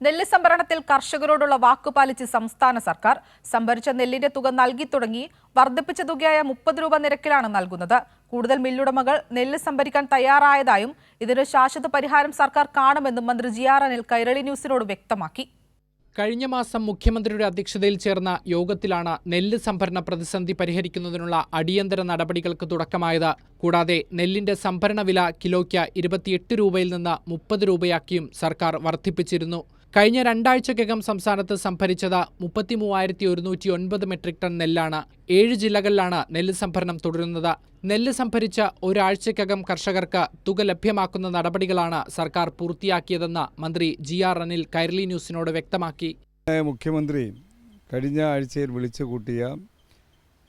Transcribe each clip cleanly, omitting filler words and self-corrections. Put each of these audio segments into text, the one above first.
നെല്ല് സംഭരണത്തിൽ കർഷകരോടുള്ള വാക്കുപാലിച്ച് സംസ്ഥാന സർക്കാർ. സംഭരിച്ച നെല്ലിന്റെ തുക നൽകി തുടങ്ങി. വർദ്ധിപ്പിച്ച തുകയായ 30 രൂപ നിരക്കിലാണ് നൽകുന്നത്. കൂടുതൽ മില്ലുടമകൾ നെല്ല് സംഭരിക്കാൻ തയ്യാറായതായും ഇതിന് ശാശ്വത പരിഹാരം സർക്കാർ കാണുമെന്നും മന്ത്രി GR അനിൽ കൈരളി ന്യൂസിനോട് വ്യക്തമാക്കി. കഴിഞ്ഞ മാസം മുഖ്യമന്ത്രിയുടെ അധ്യക്ഷതയിൽ ചേർന്ന യോഗത്തിലാണ് നെല്ല് സംഭരണ പ്രതിസന്ധി പരിഹരിക്കുന്നതിനുള്ള അടിയന്തര നടപടികൾക്ക് തുടക്കമായത്. കൂടാതെ നെല്ലിന്റെ സംഭരണ വില കിലോയ്ക്ക് 28 രൂപയിൽ നിന്ന് 30 രൂപയാക്കിയും സർക്കാർ വർദ്ധിപ്പിച്ചിരുന്നു. കഴിഞ്ഞ 2 ആഴ്ചയ്ക്കകം സംസ്ഥാനത്ത് സംഭരിച്ചത് 33,109 മെട്രിക് ടൺ നെല്ലാണ്. 7 ജില്ലകളിലാണ് നെല്ല് സംഭരണം തുടരുന്നത്. നെല്ല് സംഭരിച്ച ഒരാഴ്ചയ്ക്കകം കർഷകർക്ക് തുക ലഭ്യമാക്കുന്ന നടപടികളാണ് സർക്കാർ പൂർത്തിയാക്കിയതെന്ന് മന്ത്രി GR അനിൽ കൈരളി ന്യൂസിനോട് വ്യക്തമാക്കി. മുഖ്യമന്ത്രി കഴിഞ്ഞ ആഴ്ചയിൽ വിളിച്ചു കൂട്ടിയ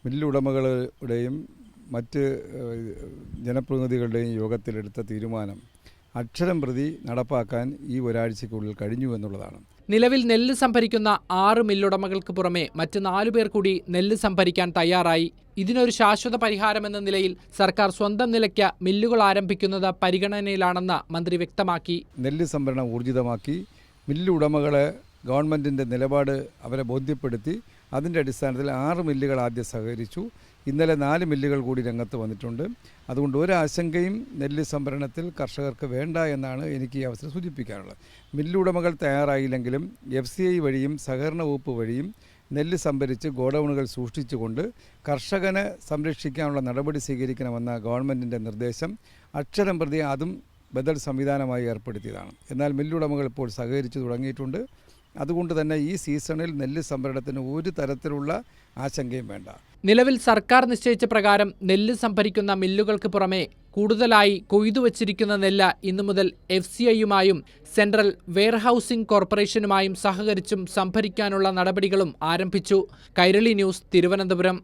മില്ലുടമകളുടെയും മറ്റ് ജനപ്രതിനിധികളുടെയും യോഗത്തിലെടുത്ത തീരുമാനം അക്ഷരം പ്രതി നടപ്പാക്കാൻ ഈ ഒരാഴ്ചയ്ക്കുള്ളിൽ കഴിഞ്ഞു എന്നുള്ളതാണ്. നിലവിൽ നെല്ല് സംഭരിക്കുന്ന 6 മില്ലുടമകൾക്ക് പുറമെ മറ്റ് 4 പേർ കൂടി നെല്ല് സംഭരിക്കാൻ തയ്യാറായി. ഇതിനൊരു ശാശ്വത പരിഹാരമെന്ന നിലയിൽ സർക്കാർ സ്വന്തം നിലയ്ക്ക് മില്ലുകൾ ആരംഭിക്കുന്നത് പരിഗണനയിലാണെന്ന് മന്ത്രി വ്യക്തമാക്കി. നെല്ല് സംഭരണം ഊർജിതമാക്കി മില്ലുടമകളെ ഗവൺമെൻറ്റിൻ്റെ നിലപാട് അവരെ ബോധ്യപ്പെടുത്തി. അതിൻ്റെ അടിസ്ഥാനത്തിൽ 6 മില്ലുകൾ ആദ്യം സഹകരിച്ചു. ഇന്നലെ 4 മില്ലുകൾ കൂടി രംഗത്ത് വന്നിട്ടുണ്ട്. അതുകൊണ്ട് ഒരാശങ്കയും നെല്ല് സംഭരണത്തിൽ കർഷകർക്ക് വേണ്ട എന്നാണ് എനിക്ക് ഈ അവസരം സൂചിപ്പിക്കാനുള്ളത്. മില്ലുടമകൾ തയ്യാറായില്ലെങ്കിലും FCI വഴിയും സഹകരണ വകുപ്പ് വഴിയും നെല്ല് സംഭരിച്ച് ഗോഡൗണുകൾ സൂക്ഷിച്ചുകൊണ്ട് കർഷകനെ സംരക്ഷിക്കാനുള്ള നടപടി സ്വീകരിക്കണമെന്ന ഗവൺമെൻറ്റിൻ്റെ നിർദ്ദേശം അക്ഷരം പ്രതി അതും ബദൽ സംവിധാനമായി ഏർപ്പെടുത്തിയതാണ്. എന്നാൽ മില്ലുടമകൾ ഇപ്പോൾ സഹകരിച്ചു തുടങ്ങിയിട്ടുണ്ട്. അതുകൊണ്ട് തന്നെ ഈ സീസണിൽ നെല്ല് സംഭരണത്തിന് ഒരു തരത്തിലുള്ള ആശങ്കയും വേണ്ട. നിലവിൽ സർക്കാർ നിശ്ചയിച്ച പ്രകാരം നെല്ല് സംഭരിക്കുന്ന മില്ലുകൾക്ക് പുറമെ കൂടുതലായി കൊയ്തുവച്ചിരിക്കുന്ന നെല്ല് ഇന്നു മുതൽ FCIയുമായും സെൻട്രൽ വെയർഹൌസിംഗ് കോർപ്പറേഷനുമായും സഹകരിച്ചും സംഭരിക്കാനുള്ള നടപടികളും ആരംഭിച്ചു. കൈരളി ന്യൂസ്, തിരുവനന്തപുരം.